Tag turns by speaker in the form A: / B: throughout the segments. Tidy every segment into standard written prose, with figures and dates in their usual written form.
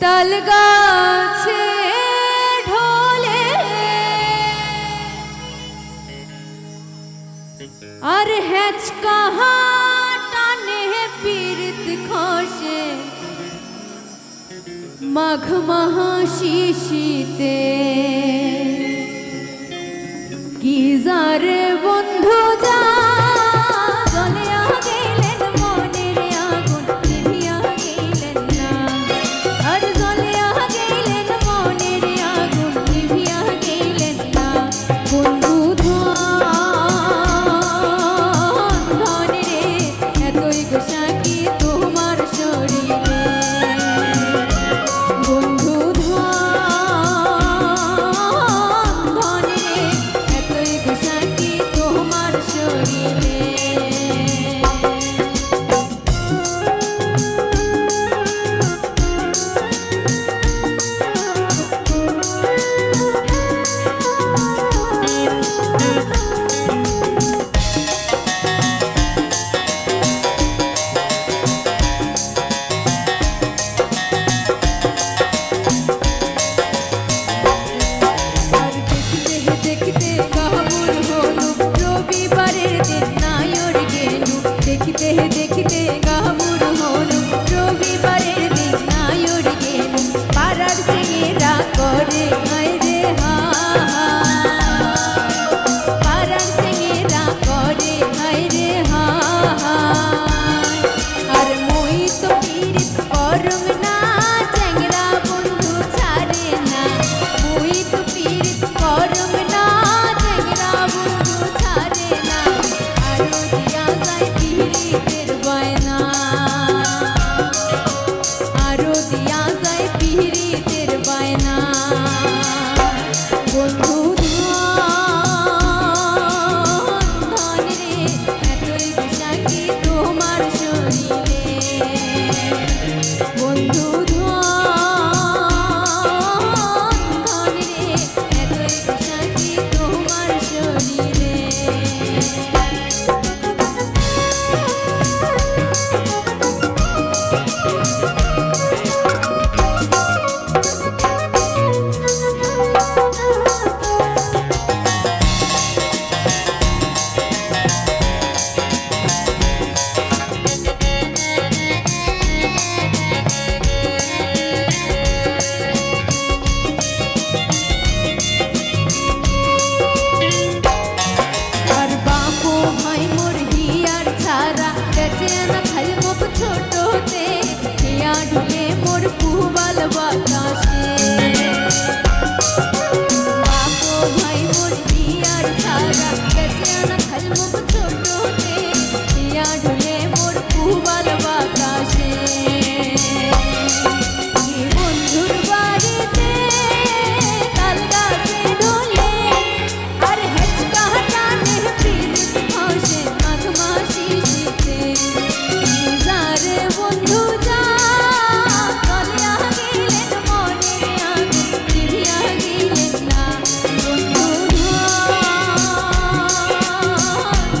A: তাল গাছে ঢোলে আর হেঁচকা টানে পীড়িত খসে মাঘ মাহা শিশিতে কি যারে বন্ধু যা জ্বলিয়া গেলেন মনের আগুন নিভিয়া গেলেন না আর জ্বলিয়া গেলেন মনের আগুন নিভিয়া গেলেন না বন্ধু ধন রে এতই গোসা কি তোমার শরীরে বন্ধু ধন রে এতই গোসা কি তোমার শরীরে देखते गामुर होनु रविवारेर दिन नायर गेलु पाड़ार सेंगेरा करे हाय रे पाड़ार सेंगेरा करे हाय रे আর মই তো পীড়িত করম না চ্যাংরা বন্ধু ছাড়ে না মই তো পীড়িত করম না চ্যাংরা বন্ধু ছাড়ে না আরো দিয়া যায় পীড়িতের বায়না আরো দিয়া যায় পীড়িতের বায়না বন্ধু ধন রে এতই গোসা কি তোমার শরীরে বন্ধু ধন রে এতই গোসা কি তোমার শরীরে ছোটতে হিয়া ঢুলে মোর পুবাল বাতাসে বাপো ভাই মোর হিয়ার ছাড়া গেছে না খালমুখ ছোটতে হিয়া ঢুলে মোর পুবাল বাতাসে বন্ধুর বাড়িতে তাল গাছে ঢোলে আর হেঁচকা টানে পীড়িত খসে মাঘ মাসি শীতে বন্ধু যা জ্বলিয়া গেলেন মনের আগুন নিভিয়া গেলেন না বন্ধু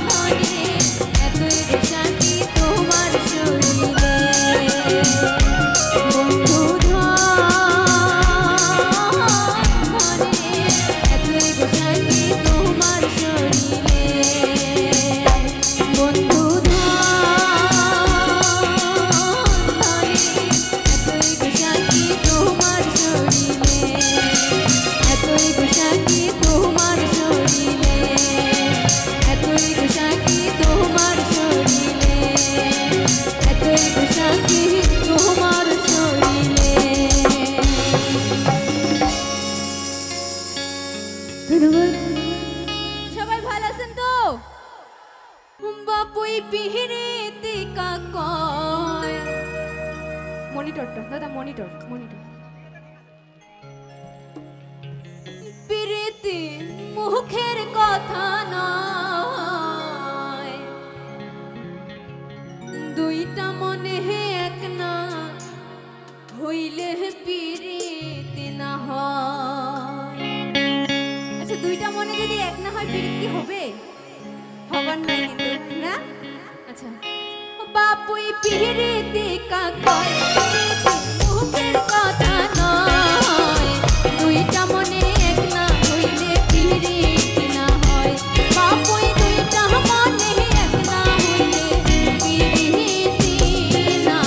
A: ধন রে এতই গোসা কি তোমার শরীরে বন্ধু ধন রে এতই গোসা কি তোমার শরীরে বন্ধু এতই গোসা কি তোমার শরীরে এতই গোসা কি তোমার শরীরে এতই গোসা কি তোমার শরীরে ধন্যবাদ সবাই ভালো আছেন তো বাপুই পিহিরিতে কাকয় মনিটরটা দাদা মনিটর প্রীতি মুখের কথা নয় দুইটা মনে এক না হইলে প্রীতি না হয় আচ্ছা দুইটা মনে যদি এক না হয় প্রীতি কি হবে হবার নাই কিন্তু না আচ্ছা বাপুই পিহিরিতে কাকয় মুখের কথা নয় দুইটা মনে এক না হইলে পিরিত না হয় বাপুই দুইটা মনে এক না হইলে পিরিত না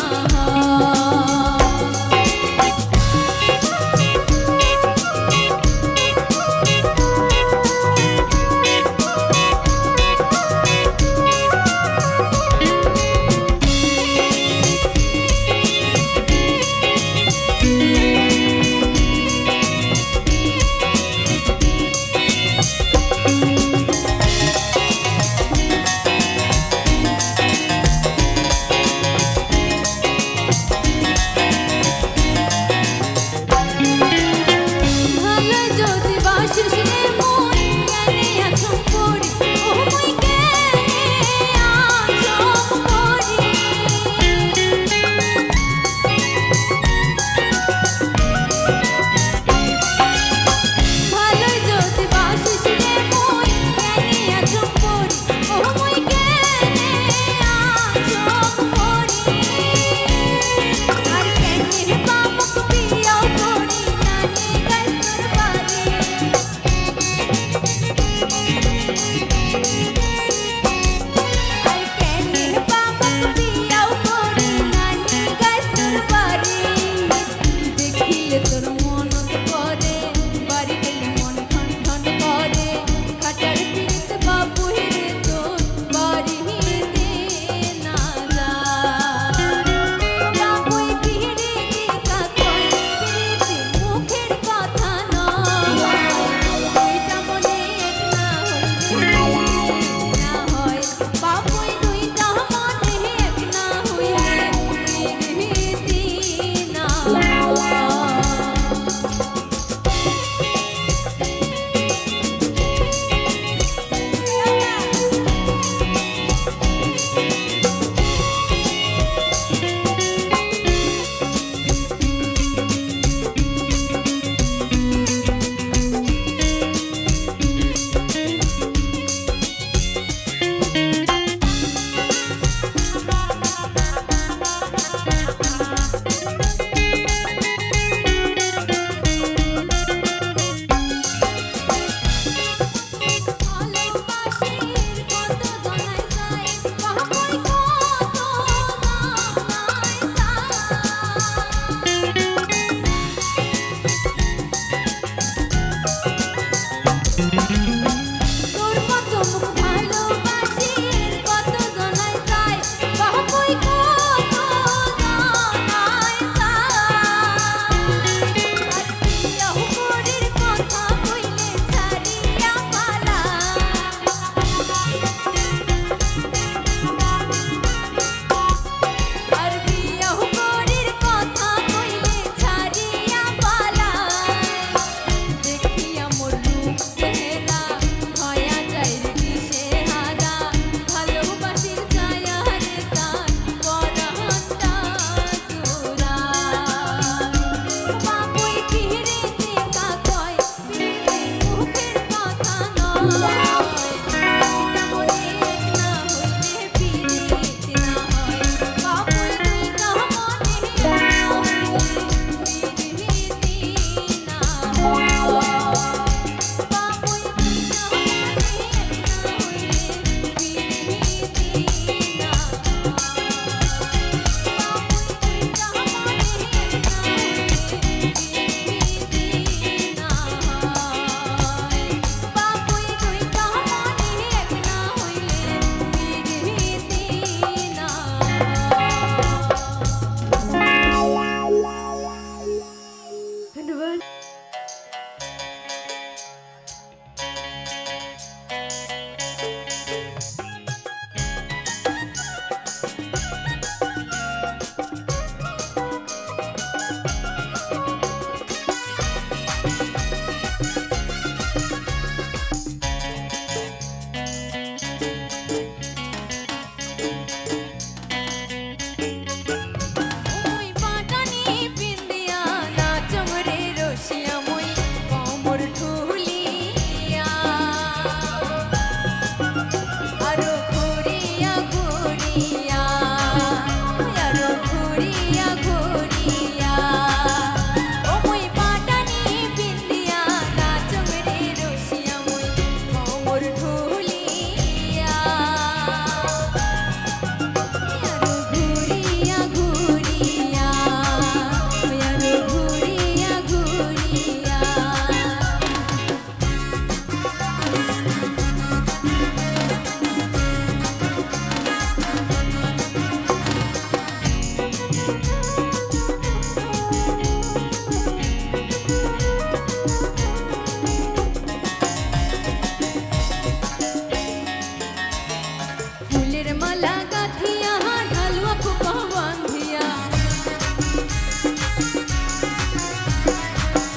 A: माला गाथिया ढालुआ को बांधिया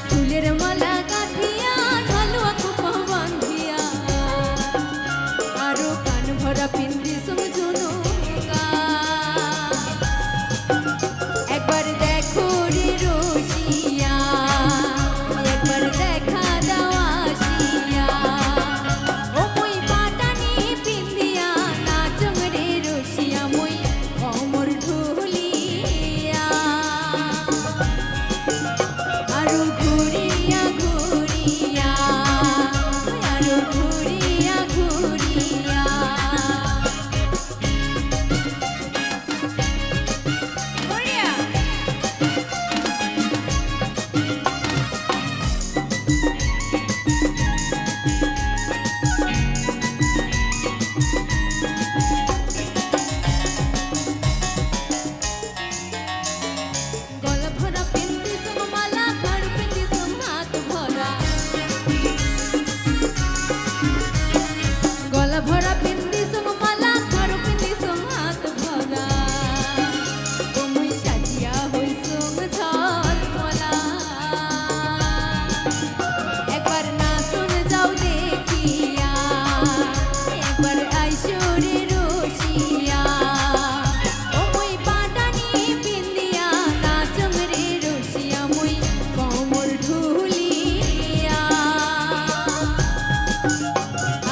A: फूलेर माला गाथिया ढालुआ को बांधिया आरो कान भरा पिंदी सुन झुनुका एक बार देखो रे रोशिया एक बार देखा दाओ आशिया ओ मुई पाटानी पिंदिया नाचम रे रोशिया मुई कोमर ढुलिया आरो घुरिया घुरिया आरो घुरिया घुरिया गला भरा पिंदी सुम माला घर पिंदी सुम हाथ भरा गला भरा पिंदी सुम माला घर पिंदी सुम हाथ भरा ओ मुई साजिया होई सुम झल मोला एक बार ना सुन जाओ देखिया एक बार आइसो रे रोशिया ओ मुई पाटानी पिंदिया नाचम रे रोशिया मुई कोमर ढुलिया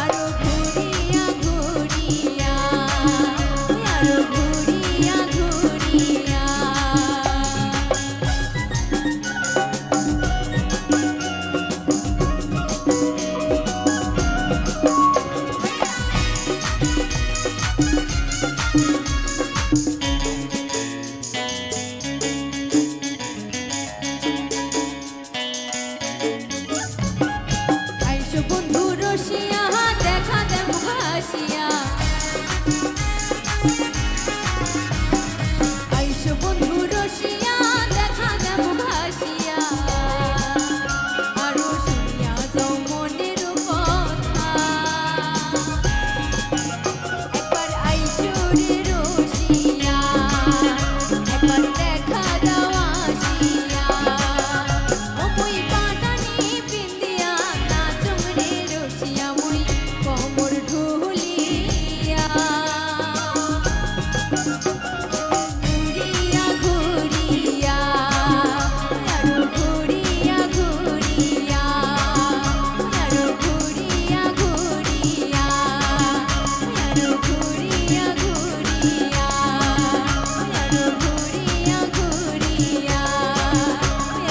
A: आरो घुरिया घुरिया आरो घुरिया घुरिया आइसो बंधु रसिया देखा दे मुहासिया आइसो बंधु रसिया देखा दे मुहासिया आरो শুনিয়া যাও মনের কথা একবার আইসো রে রসিয়া একবার দেখা দাও আসিয়া ও মুই পাটানি পিন্দিয়া নাচম রে রসিয়া মুই কোমর ঢুলিয়া ঘুরিয়া ঘুরিয়া আরো ঘুরিয়া ঘুরিয়া আরো ঘুরিয়া ঘুরিয়া আরো ঘুরিয়া ঘুরিয়া আরো ঘুরিয়া ঘুরিয়া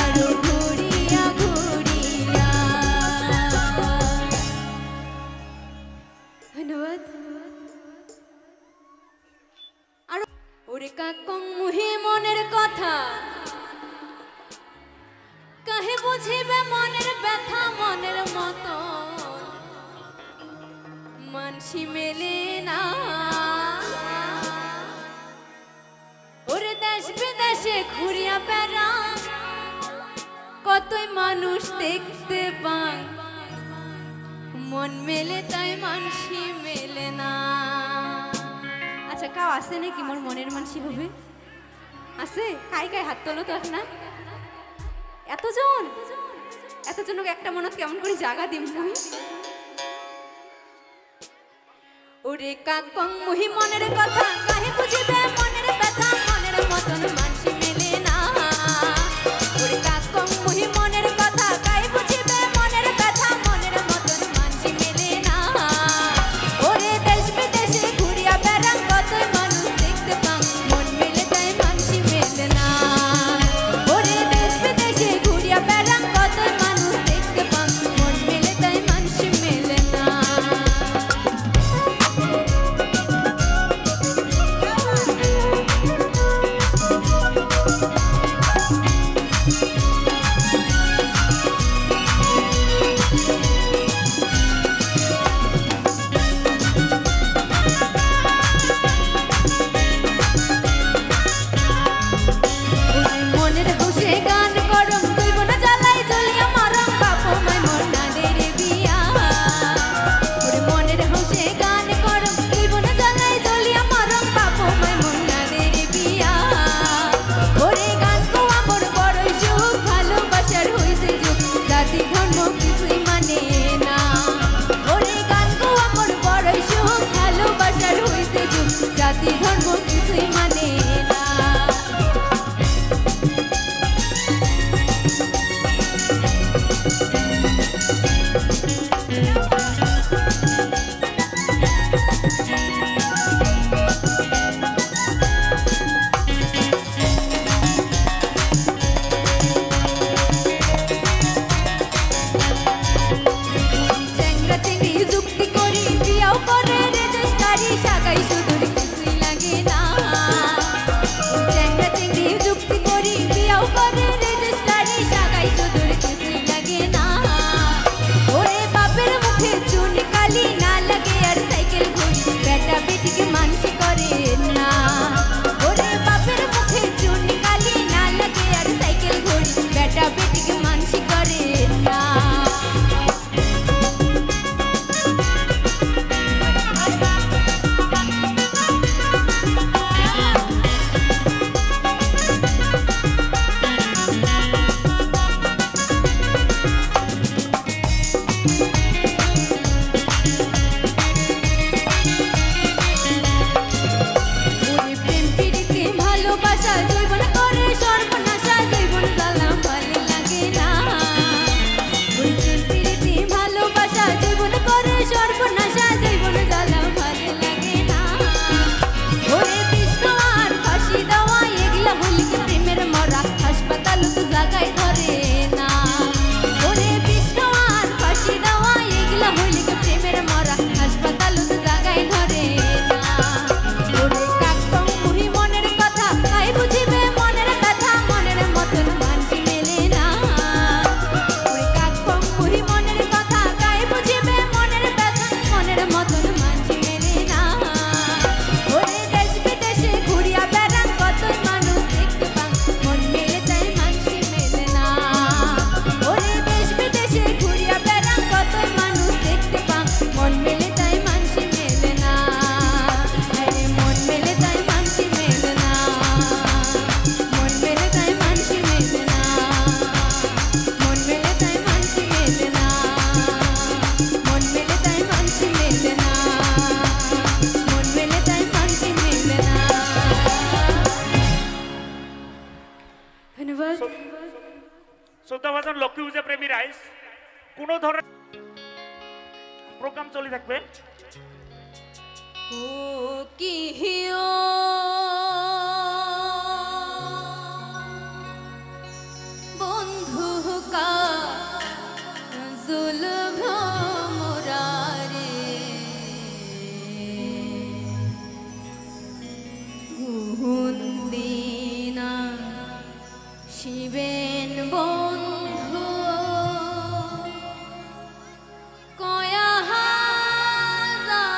A: আরো ঘুরিয়া ঘুরিয়া ধন্যবাদ আর ওরে কাকং মুহি মনের কথা কাহে বুঝিবে মনের ব্যথা মনের মতো মানসি মেলে না ওরে দেশ বিদেশে ঘুরিয়া বেড়া কতই মানুষ দেখতে পায় মন মেলে তাই মানসি মেলে না আচ্ছা কাউ আছে নাকি মোর মনের মানসি হবে আছে কাই কাই হাত তোলো তো না এতজনকে একটা মনত কেমন করে জায়গা দিম মুই ওরে কাকং মুহি মনের কথা কাহে বুঝিবে মনের ব্যথা মনের মতন মানসি মেলে না ওরে কাকং মুহি মনের কথা কাহে বুঝিবে মনের ব্যথা মনের মতন মানসি মেলে না ওরে দেশ বিদেশে ঘুরিয়া বেড়া কতই মানুষ দেখতে পাম মন মেলে তাই মানসি মেলে না ওরে দেশ বিদেশে ঘুরিয়া বেড়া কতই মানুষ দেখতে পাম মন মেলে তাই মানসি মেলে না জাতি ধর্ম কিছুই মানে না।
B: শ্রদ্ধাভাজন লক্ষ্মী পূজা প্রেমী রাইস কোন ধরনের প্রোগ্রাম চলে থাকবে।
A: ও কি হিও বন্ধু কা জুলভ মোরারে হুন্দিনা শিবেন বন্ধু কয়া হাজার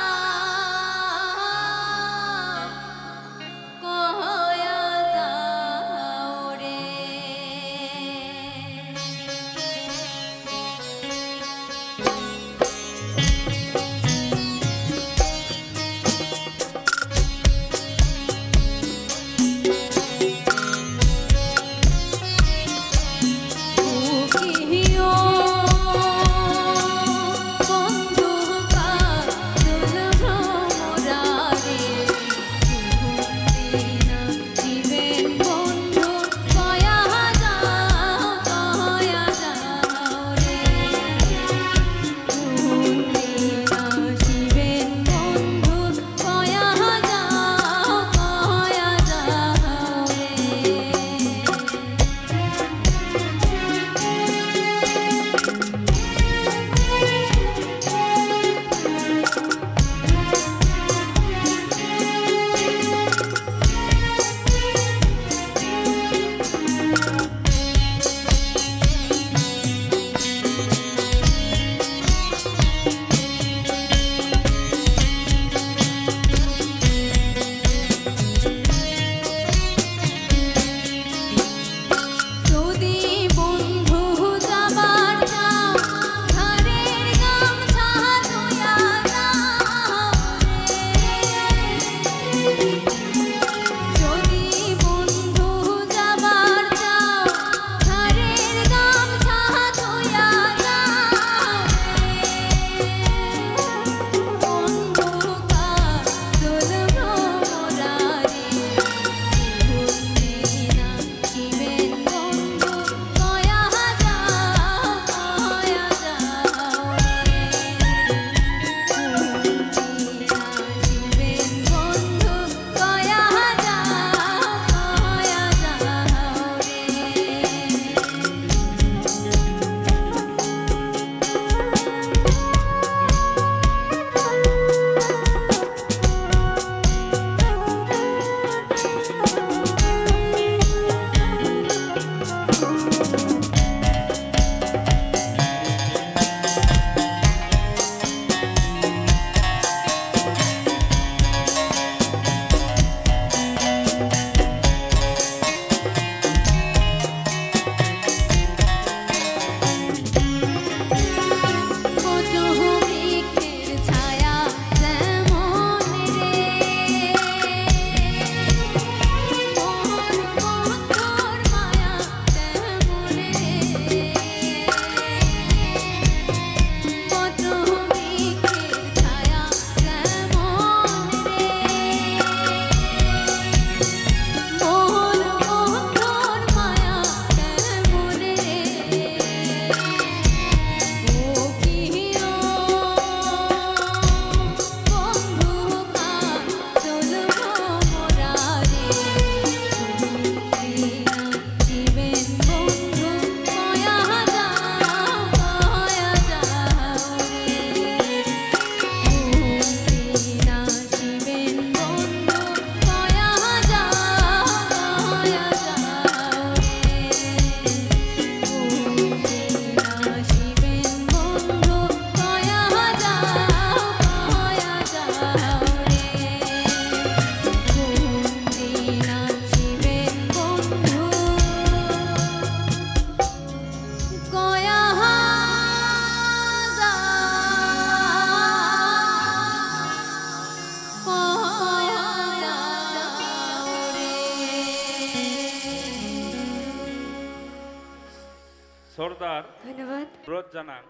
B: সর্দার
A: ধন্যবাদ।
B: অনুরোধ জানান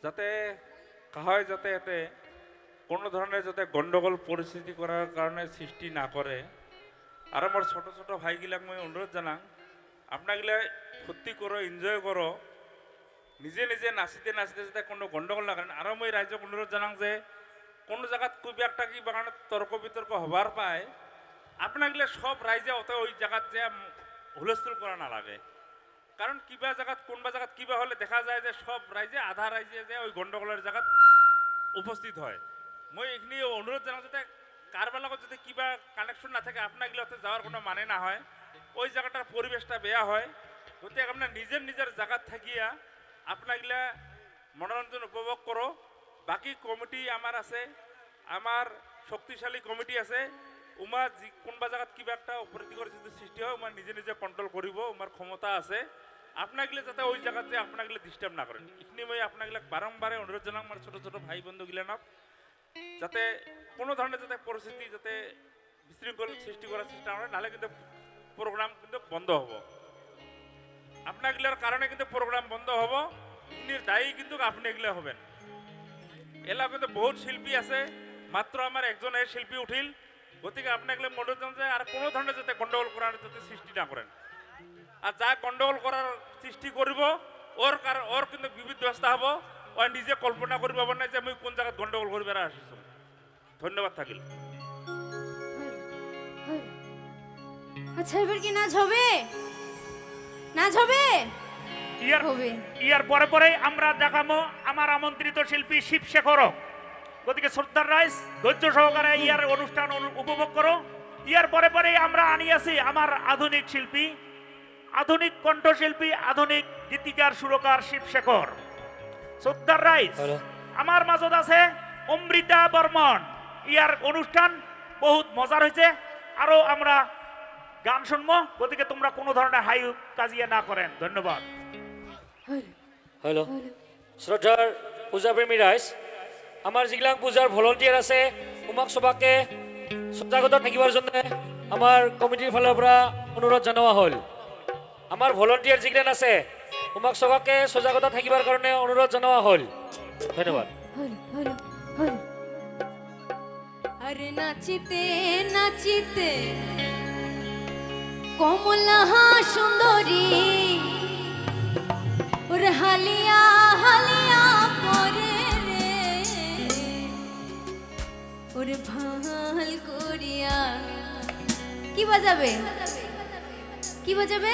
B: যাতে কাহায় যাতে এতে কোনো ধরনের যাতে গণ্ডগোল পরিস্থিতি করার কারণে সৃষ্টি না করে। আর আমার ছোট ছোট ভাইগিলাক মই অনুরোধ জানাং আপনাগিলা ফুর্তি করো, এনজয় করো, নিজে নিজে নাচিতে নাচিতে যাতে কোনো গণ্ডগোল না করেন। আর মই রাইজক অনুরোধ জানাং যে কোনো জায়গাত খুব একটা কি বাগানে তর্ক বিতর্ক হবার পায় আপনাগিলা সব রাইজে অত ওই জায়গাত যে হুলস্থুল করা না লাগে। কারণ কিবা জায়গাত কোনবা জায়গাত কিবা হলে দেখা যায় যে সব রাইজে আধা রাইজে যে ওই গণ্ডগোলের জায়গাত উপস্থিত হয়। মই এইখিনি অনুরোধ জানাও যাতে কারবার লগত যদি কিবা কানেকশন না থাকে আপনাগিলাতে যাওয়ার কোনো মানে না হয়, ওই জায়গাটার পরিবেশটা বেয়া হয়। গতিকে আপনার নিজের নিজের জায়গাত থাকিয়া আপনাগিলা মনোরঞ্জন উপভোগ করো। বাকি কমিটি আমার আছে, আমার শক্তিশালী কমিটি আছে, উমা কোনবা জায়গাত কিবা একটা অপ্রীতিকর যদি সৃষ্টি হয় উমার নিজে নিজে কন্ট্রোল করিব, উমার ক্ষমতা আছে। আপনাগিলা যাতে ওই জায়গাতে আপনাগিলা ডিস্টার্ব না করেন এখানে মই আপনাগিলাক বারম্বারে অনুরোধ জানাম আমার ছোট ছোট ভাই বন্ধু গিলানক যাতে কোনো ধরনের যাতে পরিস্থিতি যাতে বিশৃঙ্খল সৃষ্টি করার চেষ্টা হয়, নাহলে কিন্তু প্রোগ্রাম কিন্তু বন্ধ হব। আপনাগিলার কারণে কিন্তু প্রোগ্রাম বন্ধ হব, এর দায়ী কিন্তু আপনাগিলা হবেন। এলা কিন্তু বহুত শিল্পী আছে, মাত্র আমার একজনের শিল্পী উঠিল। গতিকে আপনাগিলা মনে যে আর কোনো ধরনের যাতে গন্ডগোল করার যাতে সৃষ্টি না করেন। আর যা গন্ডগোল করার সৃষ্টি করব ওর কিন্তু বিবিধ ব্যবস্থা হব। ও নিজে কল্পনা করব না যে আমি কোন জায়গায় গন্ডগোল করবে আসিস। ধন্যবাদ থাকিল।
A: আচ্ছা এবার কি নাচ হবে? নাচ হবে?
B: ইয়ার পরে পরে আমরা দেখাবো আমার আমন্ত্রিত শিল্পী শিবশেখর। গতিকে শ্রদ্ধার রাইস ধৈর্য সহকারে ইয়ার অনুষ্ঠান উপভোগ করো। ইয়ার পরে পরে আমরা আনিয়াছি আমার আধুনিক শিল্পী, আধুনিক কণ্ঠশিল্পী, আধুনিক গীতিকার সুরকার শিবশেখর। শ্রদ্ধার রাইস আমার মাজত আছে অমৃতা বর্মন। ইয়ার অনুষ্ঠান বহুত মজার হয়েছে, আরো আমরা গান শুনবো। গতিকে তোমরা কোনো ধরনের হাই কাজিয়া না করেন। ধন্যবাদ।
C: হ্যালো শ্রদ্ধার পূজাপ্রেমী রাইজ, আমার যিগিলাক পূজার ভলন্টিয়ার আছে উমাক সবাকে সজাগত থাকিবার জন্য আমার কমিটির ফালৰ পৰা অনুরোধ জানোৱা হল। আমার ভলন্টিয়ার যিগিলান আছে উমাক সবাকে সজাগত থাকিবার কারণে অনুরোধ জানোৱা হল। ধন্যবাদ।
A: আরে নাচিতে নাচিতে কমলা সুন্দরী ওর হালিয়া হালিয়া করে রে ওর ভাল করিয়া। কি বাজাবে? কি বাজাবে?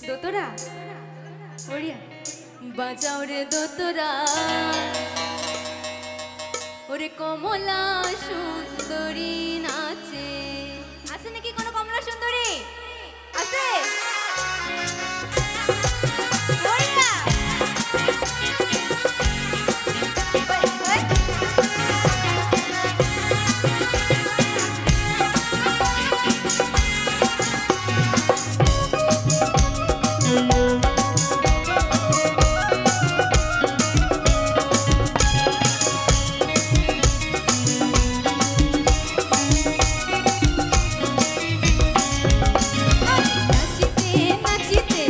A: দোতরা ওড়িয়া বাজাও রে দোতরা ওরে কমলা সুন্দরী নাচে। আছে নাকি কোনো কমলা সুন্দরী? আছে? নাচিতে নাচিতে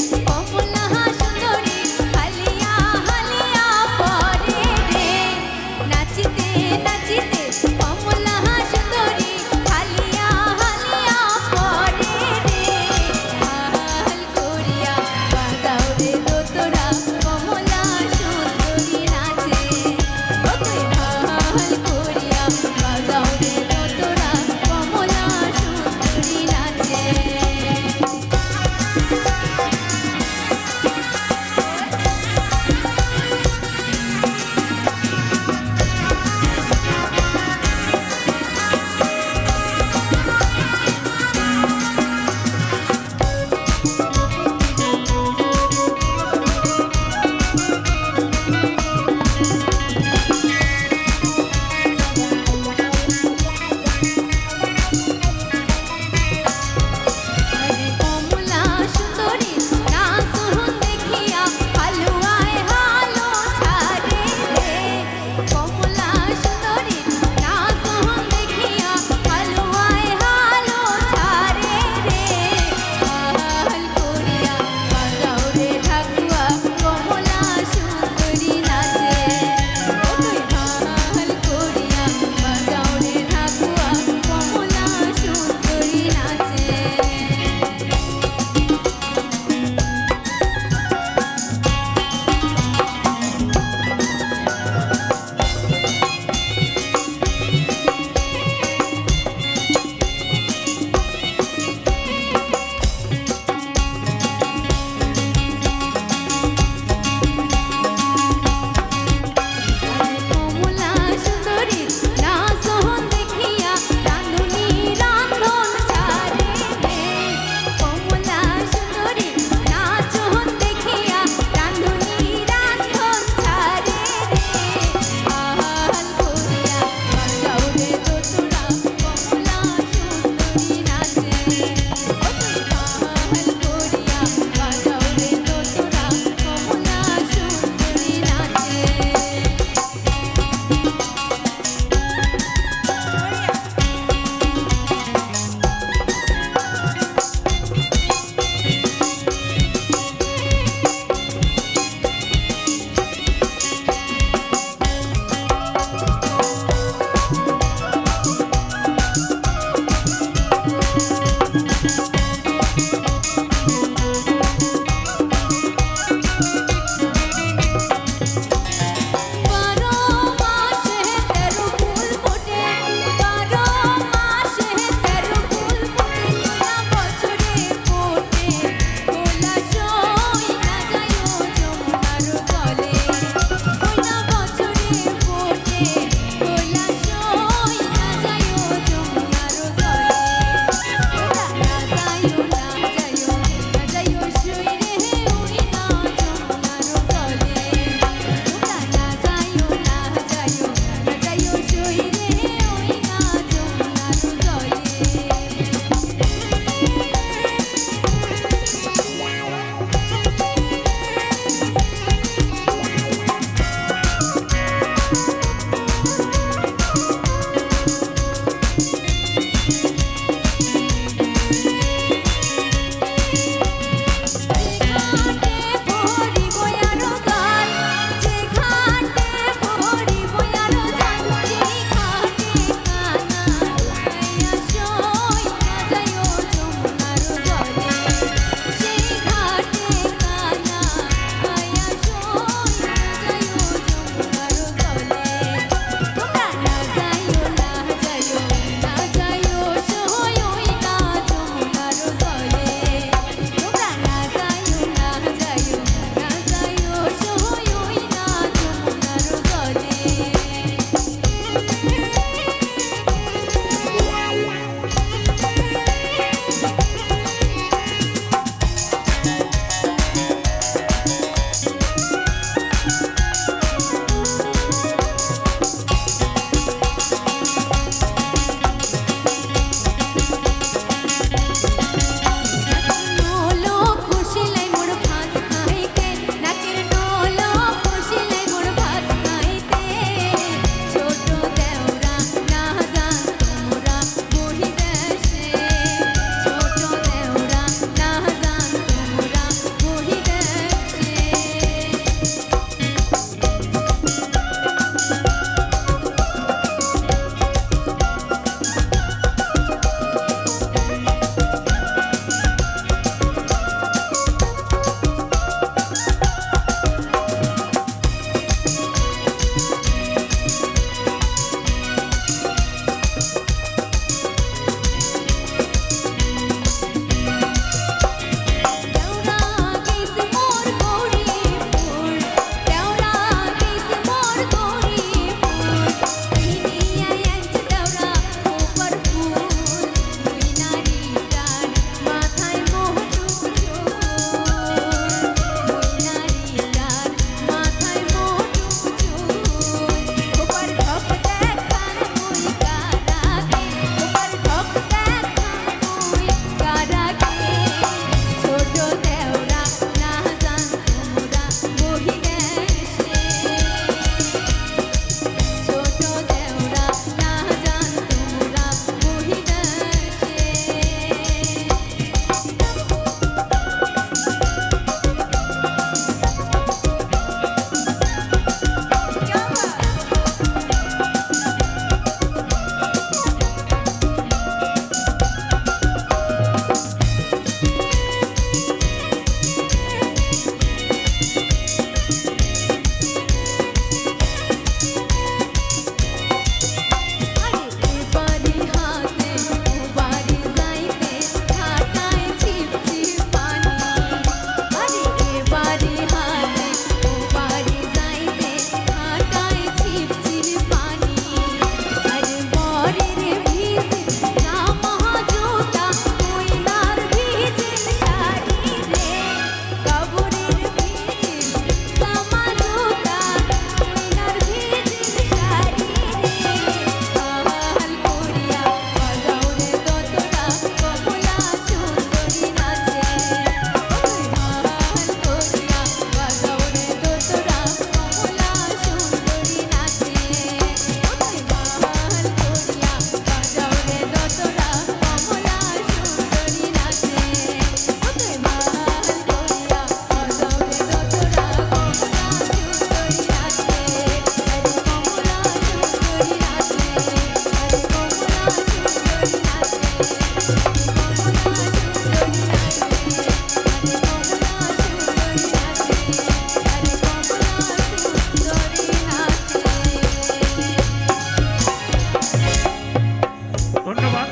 D: ধন্যবাদ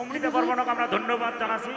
D: অমৃতা বর্মনক আমরা ধন্যবাদ জানাচ্ছি।